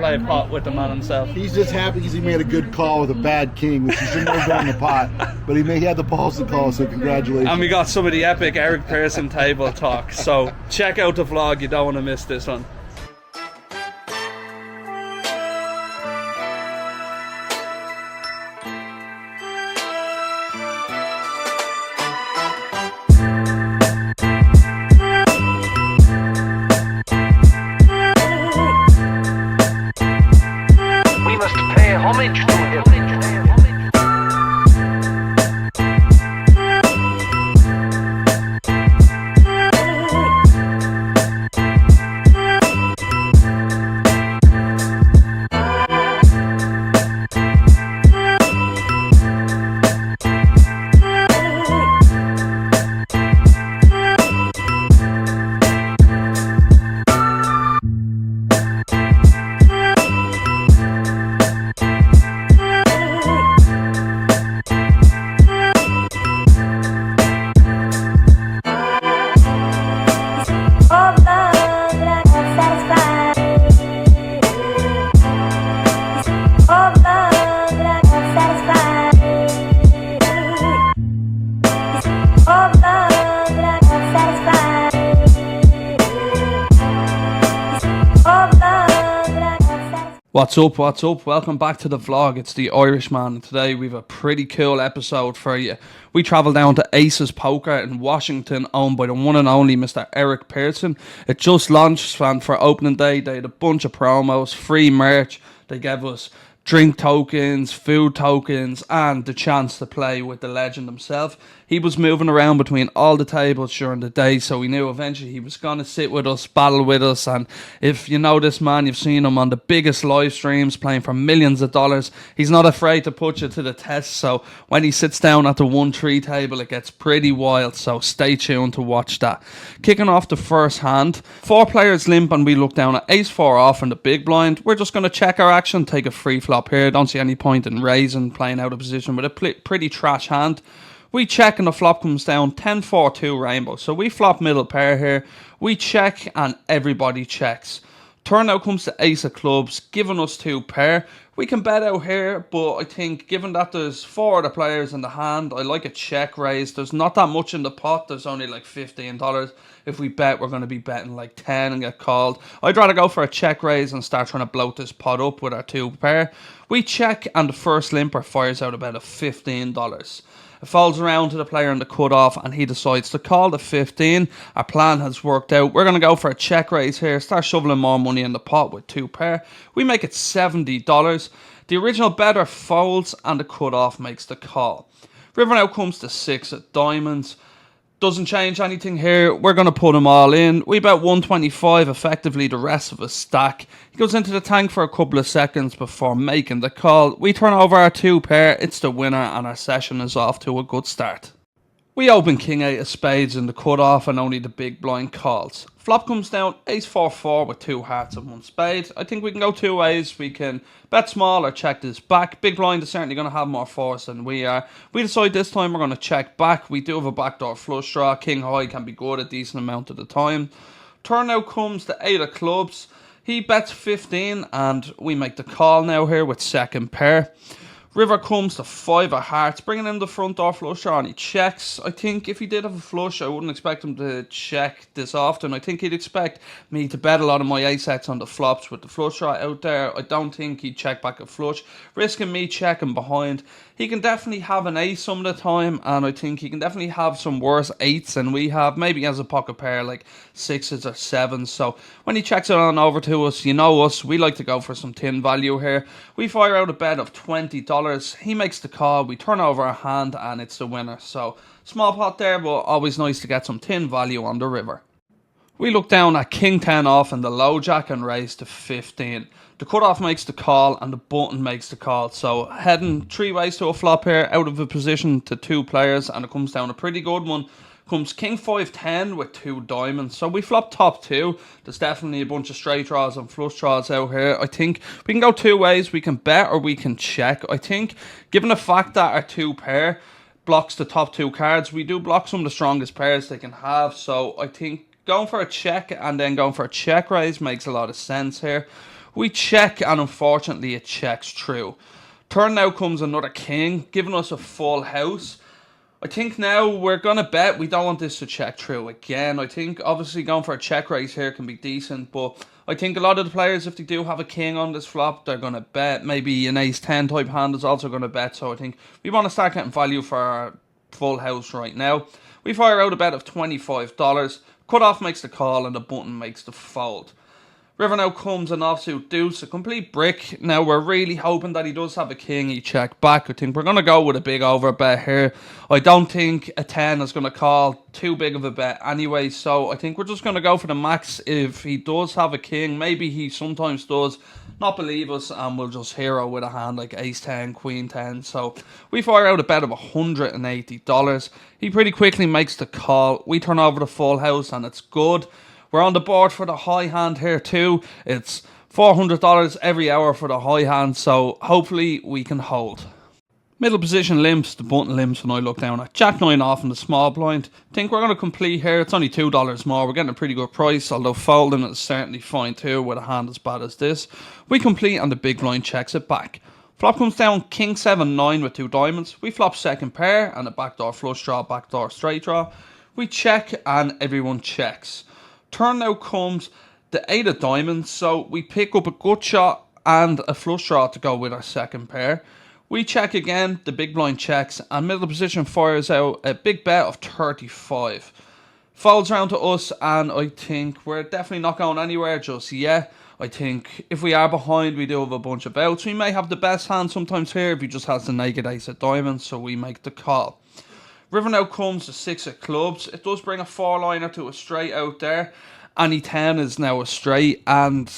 play pot with the man himself. He's just happy because he made a good call with a bad king, which he shouldn't have done in the pot. But he had the balls to call, so congratulations. And we got some of the epic Eric Persson table talk. So check out the vlog, you don't want to miss this one. What's up, what's up? Welcome back to the vlog. It's the Irishman, and today we have a pretty cool episode for you. We travel down to Aces Poker in Washington, owned by the one and only Mr. Eric Persson. It just launched, and for opening day they had a bunch of promos, free merch. They gave us drink tokens, food tokens, and the chance to play with the legend himself. He was moving around between all the tables during the day, so we knew eventually he was going to sit with us, battle with us. And if you know this man, you've seen him on the biggest live streams playing for millions of dollars. He's not afraid to put you to the test, so when he sits down at the 1-3 table, it gets pretty wild, so stay tuned to watch that. Kicking off the first hand, 4 players limp, and we look down at ace-4 off in the big blind. We're just going to check our action, take a free flop here. Don't see any point in raising, playing out of position with a pretty trash hand. We check and the flop comes down 10-4-2 rainbow. So we flop middle pair here. We check and everybody checks. Turn now comes to ace of clubs, giving us 2 pair. We can bet out here, but I think given that there's 4 of the players in the hand, I like a check raise. There's not that much in the pot. There's only like $15. If we bet, we're going to be betting like 10 and get called. I'd rather go for a check raise and start trying to bloat this pot up with our 2 pair. We check and the first limper fires out about a $15. It falls around to the player in the cutoff and he decides to call the 15. Our plan has worked out. We're going to go for a check raise here. Start shoveling more money in the pot with 2 pair. We make it $70. The original better folds and the cutoff makes the call. River now comes to 6 of diamonds. Doesn't change anything here. We're going to put them all in. We bet 125, effectively the rest of a stack. He goes into the tank for a couple of seconds before making the call. We turn over our 2 pair. It's the winner and our session is off to a good start. We open king 8 of spades in the cutoff and only the big blind calls. Flop comes down ace-4-4 with 2 hearts and 1 spade. I think we can go 2 ways. We can bet small or check this back. Big blind is certainly going to have more force than we are. We decide this time we're going to check back. We do have a backdoor flush draw. King high can be good a decent amount of the time. Turn now comes to 8 of clubs. He bets 15 and we make the call now here with second pair. River comes to 5 of hearts, bringing in the front door flush draw and he checks. I think if he did have a flush, I wouldn't expect him to check this often. I think he'd expect me to bet a lot of my ace-X on the flops with the flush draw out there. I don't think he'd check back a flush, risking me checking behind. He can definitely have an ace some of the time, and I think he can definitely have some worse 8s than we have. Maybe he has a pocket pair like 6s or 7s. So when he checks it on over to us, you know us, we like to go for some tin value here. We fire out a bet of $20. He makes the call. We turn over our hand, and it's the winner. So small pot there, but always nice to get some tin value on the river. We look down at king 10 off and the low jack and raise to 15. The cutoff makes the call and the button makes the call. So heading 3 ways to a flop here, out of a position to 2 players, and it comes down a pretty good one. Comes king 5-10 with 2 diamonds. So we flop top 2. There's definitely a bunch of straight draws and flush draws out here. I think we can go 2 ways. We can bet or we can check. I think given the fact that our 2 pair blocks the top 2 cards, we do block some of the strongest pairs they can have. So I think going for a check and then going for a check raise makes a lot of sense here. We check, and unfortunately it checks through. Turn now comes another king, giving us a full house. I think now we're going to bet. We don't want this to check through again. I think obviously going for a check raise here can be decent, but I think a lot of the players, if they do have a king on this flop, they're going to bet. Maybe an ace-10 type hand is also going to bet, so I think we want to start getting value for our full house right now. We fire out a bet of $25. Cutoff makes the call and the button makes the fold. River now comes an offsuit deuce, a complete brick. Now we're really hoping that he does have a king. He checked back. I think we're going to go with a big over bet here. I don't think a 10 is going to call too big of a bet anyway, so I think we're just going to go for the max. If he does have a king, maybe he sometimes does not believe us, and we'll just hero with a hand like ace-10, queen-10. So we fire out a bet of $180. He pretty quickly makes the call. We turn over the full house and it's good. We're on the board for the high hand here too. It's $400 every hour for the high hand, so hopefully we can hold. Middle position limps, the button limps when I look down at Jack 9 off in the small blind. Think we're going to complete here. It's only $2 more. We're getting a pretty good price, although folding is certainly fine too with a hand as bad as this. We complete and the big blind checks it back. Flop comes down king 7-9 with 2 diamonds. We flop second pair and a backdoor flush draw, backdoor straight draw. We check and everyone checks. Turn now comes the 8 of diamonds, so we pick up a gut shot and a flush draw to go with our second pair. We check again, the big blind checks, and middle position fires out a big bet of 35. Folds around to us, and I think we're definitely not going anywhere just yet. I think if we are behind, we do have a bunch of outs. We may have the best hand sometimes here if he just has the naked ace of diamonds, so we make the call. River now comes the 6 of clubs. It does bring a 4-liner to a straight out there. Any 10 is now a straight, and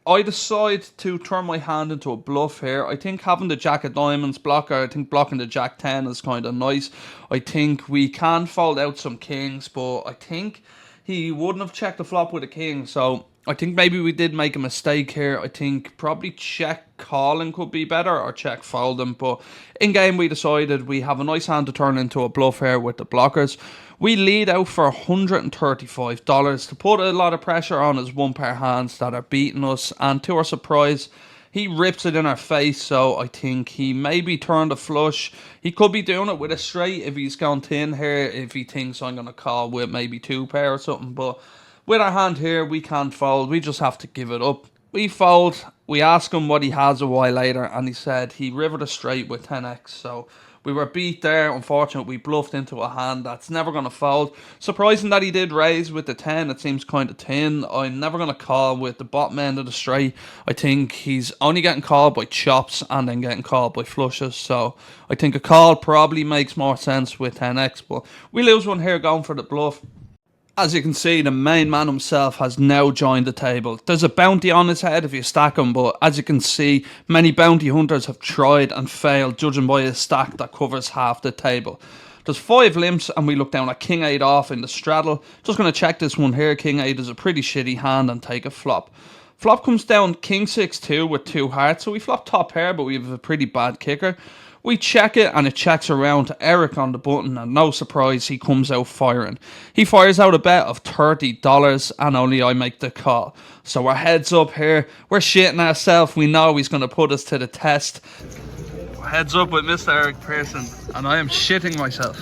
I decide to turn my hand into a bluff here. I think having the jack of diamonds blocker, I think blocking the jack 10 is kind of nice. I think we can fold out some kings, but I think he wouldn't have checked the flop with a king, so I think maybe we did make a mistake here. I think probably check calling could be better or check folding. But in game we decided we have a nice hand to turn into a bluff here with the blockers. We lead out for $135 to put a lot of pressure on his one pair hands that are beating us. And to our surprise, he rips it in our face. So I think he maybe turned a flush. He could be doing it with a straight if he's gone thin here. If he thinks I'm going to call with maybe 2 pair or something. But with our hand here, we can't fold. We just have to give it up. We fold. We ask him what he has a while later, and he said he rivered a straight with 10x. So we were beat there. Unfortunately, we bluffed into a hand that's never going to fold. Surprising that he did raise with the 10. It seems kind of thin. I'm never going to call with the bottom end of the straight. I think he's only getting called by chops and then getting called by flushes. So I think a call probably makes more sense with 10x. But we lose one here going for the bluff. As you can see, the main man himself has now joined the table. There's a bounty on his head if you stack him, but as you can see, many bounty hunters have tried and failed, judging by a stack that covers half the table. There's 5 limps, and we look down at king 8 off in the straddle. Just going to check this one here. King 8 is a pretty shitty hand and take a flop. Flop comes down king 6-2 with 2 hearts, so we flop top pair, but we have a pretty bad kicker. We check it and it checks around to Eric on the button, and no surprise, he comes out firing. He fires out a bet of $30 and only I make the call. So we're heads up here. We're shitting ourselves. We know he's going to put us to the test. Heads up with Mr. Eric Perssons, and I am shitting myself.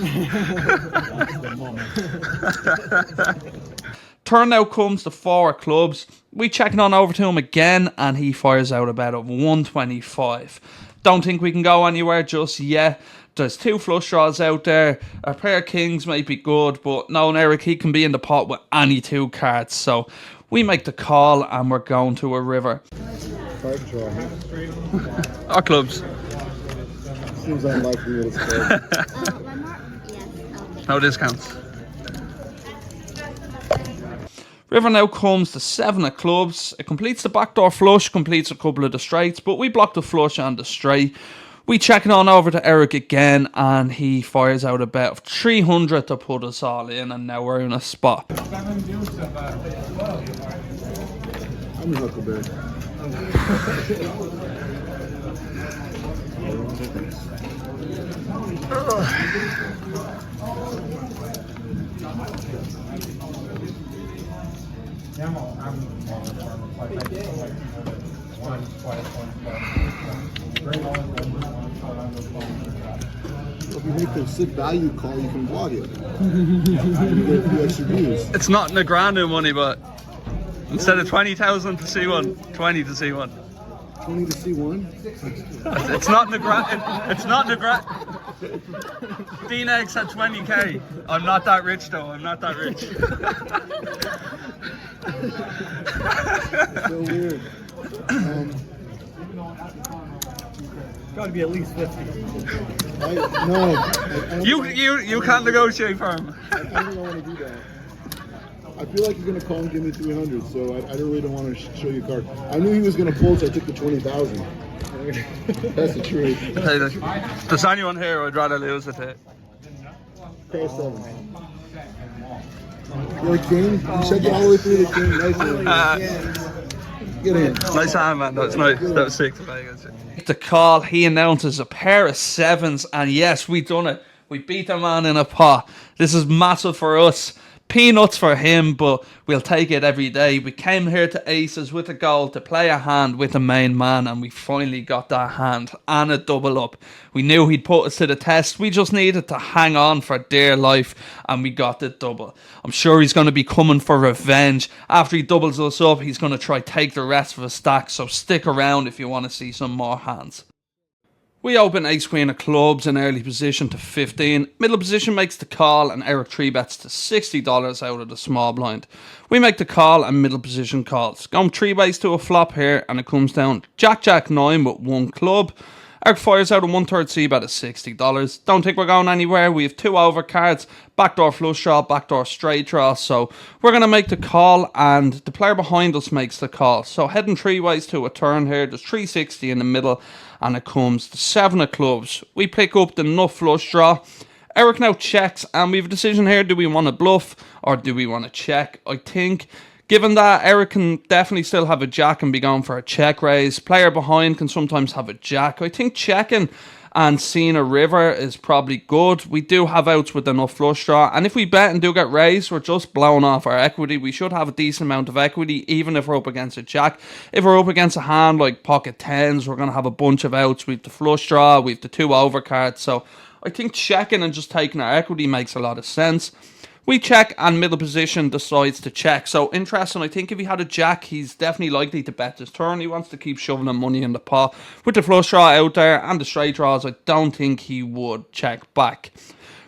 Turn now comes the 4 clubs. We check it on over to him again, and he fires out a bet of $125. Don't think we can go anywhere just yet. There's 2 flush draws out there. A pair of kings might be good, but knowing Eric, he can be in the pot with any 2 cards. So we make the call and we're going to a river. Card draw. Our clubs. Seems unlikely it's good. No discounts. River now comes the 7 of clubs. It completes the backdoor flush, completes a couple of the straights, but we block the flush and the straight. We check it on over to Eric again, and he fires out a bet of $300 to put us all in, and now we're in a spot. I'm a huckleberry. If you make the sick value call, you can blog it. You get a few extra views. It's not in the grand new money, but instead of 20,000 to see one, 20 to see one. 20 to see one. It's not in the grand. It's not in the grand. Dean Eggs at 20k. I'm not that rich though. I'm not that rich. So weird. Gotta be at least 50. You can't negotiate for him. I don't want to do that. I feel like you're going to call and give me 300, so I really don't want to show you a card. I knew he was going to pull, so I took the 20,000. That's the truth. Hey, there's anyone here I'd rather lose it to. Pay 7. You're a king? You check it all the way through the king. Nice one. Get in. Nice hand, man. That was nice. That was sick to play against it. The call, he announces a pair of 7s, and yes, we done it. We beat the man in a pot. This is massive for us. Peanuts for him, but we'll take it every day. We came here to aces with a goal to play a hand with the main man, and we finally got that hand and a double up. We knew he'd put us to the test. We just needed to hang on for dear life, and we got the double. I'm sure he's going to be coming for revenge. After he doubles us up, he's going to try take the rest of his stack, so stick around if you want to see some more hands. We open ace queen of clubs in early position to 15. Middle position makes the call and Eric 3-bets to $60 out of the small blind. We make the call and middle position calls. Going 3-ways to a flop here and it comes down Jack 9 with 1 club. Eric fires out a 1/3 c-bet at $60. Don't think we're going anywhere. We have 2 overcards, backdoor flush draw, backdoor straight draw. So we're going to make the call and the player behind us makes the call. So heading 3-ways to a turn here. There's 360 in the middle and it comes to 7 of clubs. We pick up the nut flush draw. Eric now checks and we have a decision here. Do we want to bluff or do we want to check? I think given that Eric can definitely still have a jack and be going for a check raise. Player behind can sometimes have a jack. I think checking and seeing a river is probably good. We do have outs with enough flush draw. And if we bet and do get raised, we're just blowing off our equity. We should have a decent amount of equity, even if we're up against a jack. If we're up against a hand like pocket 10s, we're going to have a bunch of outs. We have the flush draw, we have the 2 overcards. So I think checking and just taking our equity makes a lot of sense. We check and middle position decides to check. So interesting, I think if he had a jack, he's definitely likely to bet his turn. He wants to keep shoveling money in the pot. With the flush draw out there and the straight draws, I don't think he would check back.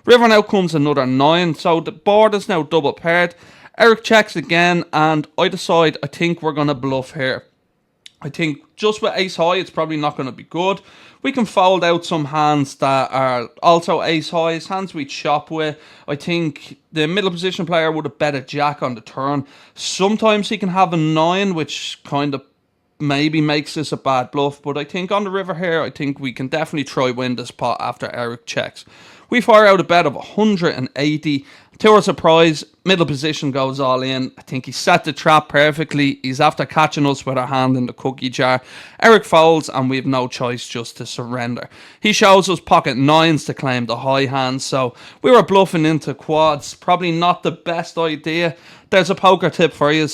River now comes another 9, so the board is now double paired. Eric checks again and I decide I think we're going to bluff here. I think just with ace high, it's probably not going to be good. We can fold out some hands that are also ace highs, hands we chop with. I think the middle position player would have bet a jack on the turn. Sometimes he can have a 9, which kind of maybe makes this a bad bluff. But I think on the river here, I think we can definitely try win this pot after Eric checks. We fire out a bet of 180. To our surprise, middle position goes all in. I think he set the trap perfectly. He's after catching us with our hand in the cookie jar. Eric folds and we have no choice just to surrender. He shows us pocket 9s to claim the high hand. So we were bluffing into quads. Probably not the best idea. There's a poker tip for you.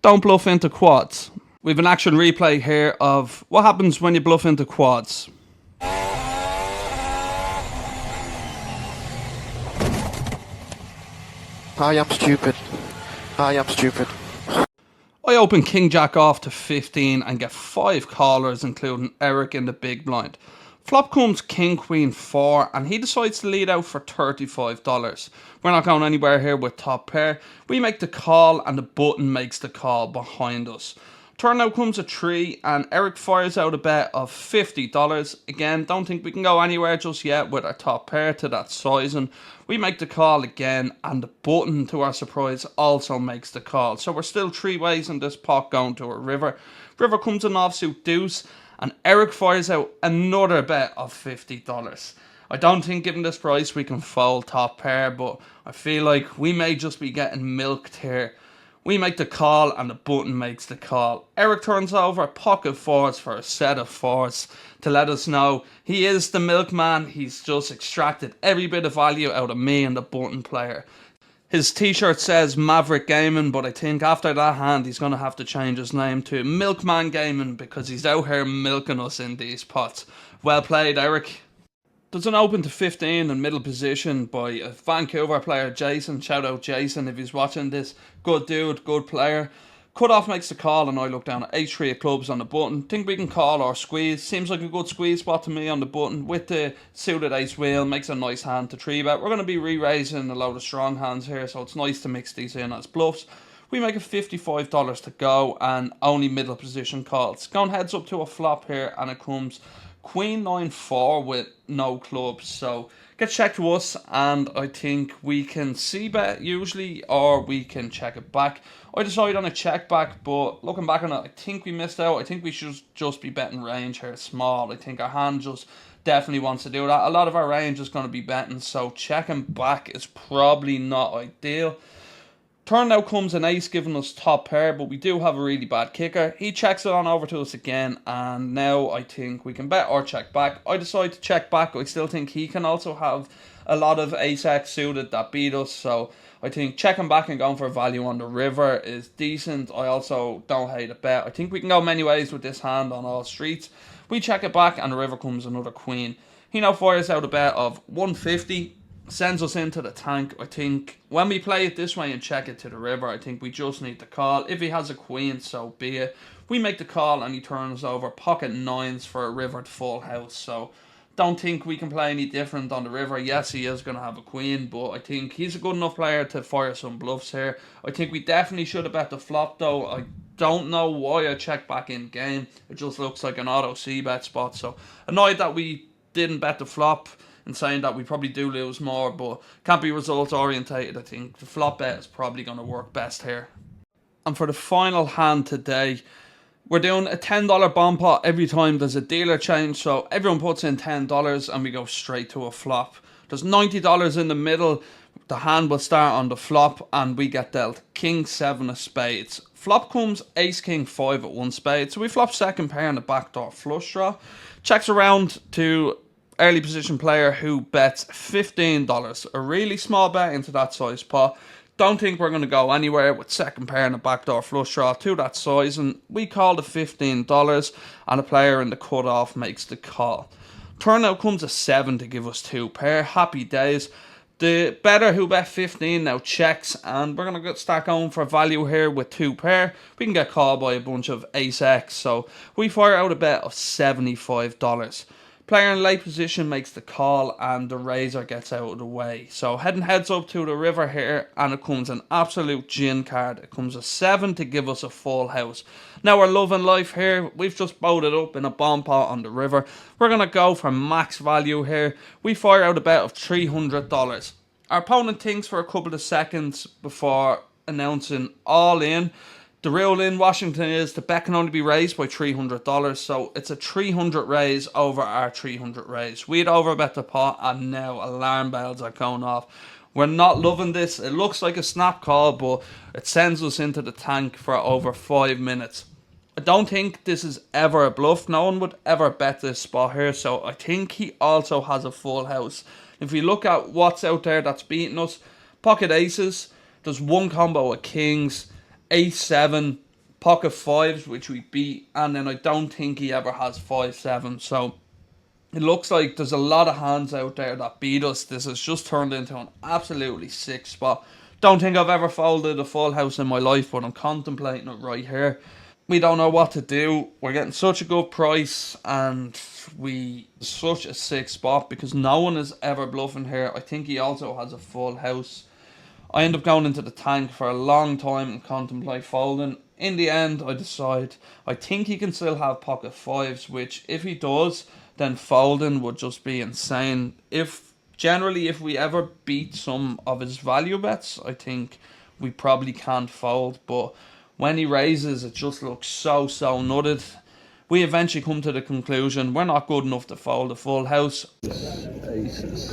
Don't bluff into quads. We have an action replay here of what happens when you bluff into quads. I am stupid. I am stupid. I open King Jack off to 15 and get 5 callers, including Eric in the big blind. Flop comes King Queen 4 and he decides to lead out for $35. We're not going anywhere here with top pair. We make the call and the button makes the call behind us. Turn now comes a 3 and Eric fires out a bet of $50. Again, don't think we can go anywhere just yet with our top pair to that sizing. We make the call again and the button, to our surprise, also makes the call. So we're still 3 ways in this pot going to a river. River comes an offsuit deuce and Eric fires out another bet of $50. I don't think given this price we can fold top pair, but I feel like we may just be getting milked here. We make the call and the button makes the call. Eric turns over pocket 4s for a set of 4s to let us know he is the milkman. He's just extracted every bit of value out of me and the button player. His t-shirt says Maverick Gaming, but I think after that hand he's going to have to change his name to Milkman Gaming because he's out here milking us in these pots. Well played, Eric. There's an open to 15 in middle position by a Vancouver player, Jason. Shout out Jason if he's watching this. Good dude, good player. Cut-off makes the call and I look down at H3 of clubs on the button. Think we can call or squeeze. Seems like a good squeeze spot to me on the button with the suited ace wheel. Makes a nice hand to 3-bet. We're going to be re-raising a load of strong hands here, so it's nice to mix these in as bluffs. We make it $55 to go and only middle position calls. Going heads up to a flop here and it comes Queen 9-4 with no clubs. So gets checked to us and I think we can c-bet usually or we can check it back. I decided on a check back, but looking back on it, I think we missed out. I think we should just be betting range here small. I think our hand just definitely wants to do that. A lot of our range is going to be betting, so checking back is probably not ideal. Turn now comes an ace giving us top pair, but we do have a really bad kicker. He checks it on over to us again, and now I think we can bet or check back. I decide to check back. I still think he can also have a lot of ace-x suited that beat us, so I think checking back and going for value on the river is decent. I also don't hate a bet. I think we can go many ways with this hand on all streets. We check it back and the river comes another queen. He now fires out a bet of 150. Sends us into the tank. I think when we play it this way and check it to the river, I think we just need to call. If he has a queen, so be it. We make the call and he turns over pocket nines for a rivered full house. So don't think we can play any different on the river. Yes, he is going to have a queen, but I think he's a good enough player to fire some bluffs here. I think we definitely should have bet the flop though. I don't know why I checked back in game. It just looks like an auto c-bet spot. So annoyed that we didn't bet the flop, and saying that we probably do lose more, but can't be results orientated. I think the flop bet is probably going to work best here. And for the final hand today, we're doing a $10 bomb pot every time there's a dealer change, so everyone puts in $10 and we go straight to a flop. There's $90 in the middle. The hand will start on the flop and we get dealt King 7 of spades. Flop comes Ace King 5 at 1 spade, so we flop second pair in the backdoor flush draw. Checks around to early position player who bets $15. A really small bet into that size pot. Don't think we're going to go anywhere with second pair and a backdoor flush draw to that size, and we call the $15 and a player in the cutoff makes the call. Turn out comes a 7 to give us 2 pair. Happy days. The bettor who bet 15 now checks, and we're going to start going for value here with 2 pair. We can get called by a bunch of ace-x, so we fire out a bet of $75. Player in late position makes the call and the razor gets out of the way. So heading heads up to the river here and it comes an absolute gin card. It comes a 7 to give us a full house. Now we're loving life here. We've just boated up in a bomb pot on the river. We're going to go for max value here. We fire out a bet of $300. Our opponent thinks for a couple of seconds before announcing all in. The rule in Washington is the bet can only be raised by $300, so it's a 300 raise over our 300 raise. We'd overbet the pot and now alarm bells are going off. We're not loving this. It looks like a snap call, but it sends us into the tank for over 5 minutes. I don't think this is ever a bluff. No one would ever bet this spot here, so I think he also has a full house. If we look at what's out there that's beating us, pocket aces, there's one combo of kings, ace 7, pocket 5s which we beat, and then I don't think he ever has 5-7, so it looks like there's a lot of hands out there that beat us. This has just turned into an absolutely sick spot. Don't think I've ever folded a full house in my life, but I'm contemplating it right here. We don't know what to do. We're getting such a good price and such a sick spot because no one is ever bluffing here. I think he also has a full house. I end up going into the tank for a long time and contemplate folding. In the end, I decide I think he can still have pocket 5s, which if he does, then folding would just be insane. If we ever beat some of his value bets, I think we probably can't fold. But when he raises, it just looks so nutted. We eventually come to the conclusion we're not good enough to fold a full house. Aces.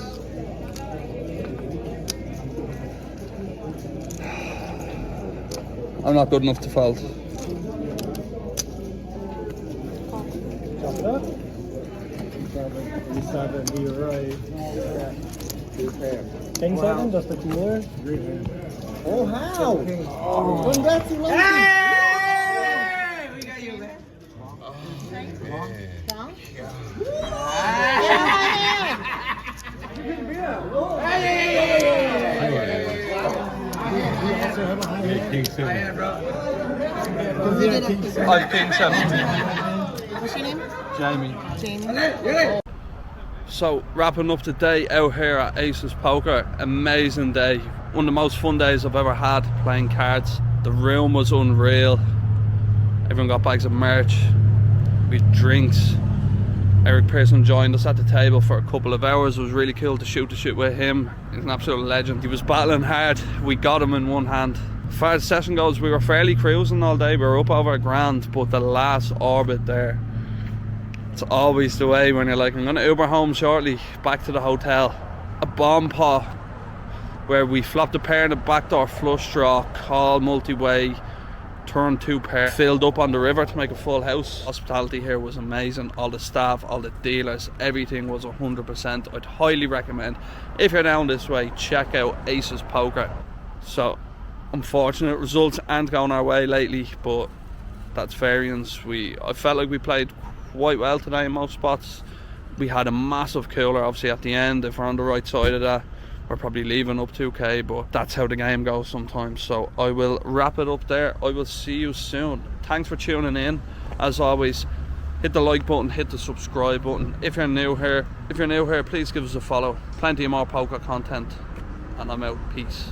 I'm not good enough to fold. Chop it up. 7, you're right. Yeah. 2 pair. King 7, just a cooler. Oh, how? Congratulations. Hey! We got you, man. I think so. What's your name? Jamie. Jamie. So, wrapping up the day out here at Aces Poker. Amazing day. One of the most fun days I've ever had playing cards. The room was unreal. Everyone got bags of merch. We had drinks. Eric Persson joined us at the table for a couple of hours. It was really cool to shoot the shit with him. He's an absolute legend. He was battling hard. We got him in one hand. As far as the session goes, we were fairly cruising all day. We were up over $1,000, but the last orbit there, it's always the way when you're like, I'm gonna Uber home shortly, back to the hotel. A bomb pot where we flopped a pair in the backdoor flush draw, call multi-way, turn 2 pair, filled up on the river to make a full house. Hospitality here was amazing. All the staff, all the dealers, everything was 100%. I'd highly recommend, if you're down this way, check out Aces Poker. So, unfortunate results aren't going our way lately, but that's variance. I felt like we played quite well today in most spots. We had a massive cooler obviously at the end. If we're on the right side of that, we're probably leaving up 2k, but that's how the game goes sometimes. So I will wrap it up there. I will see you soon. Thanks for tuning in. As always, hit the like button, hit the subscribe button. If you're new here, please give us a follow. Plenty of more poker content, and I'm out. Peace.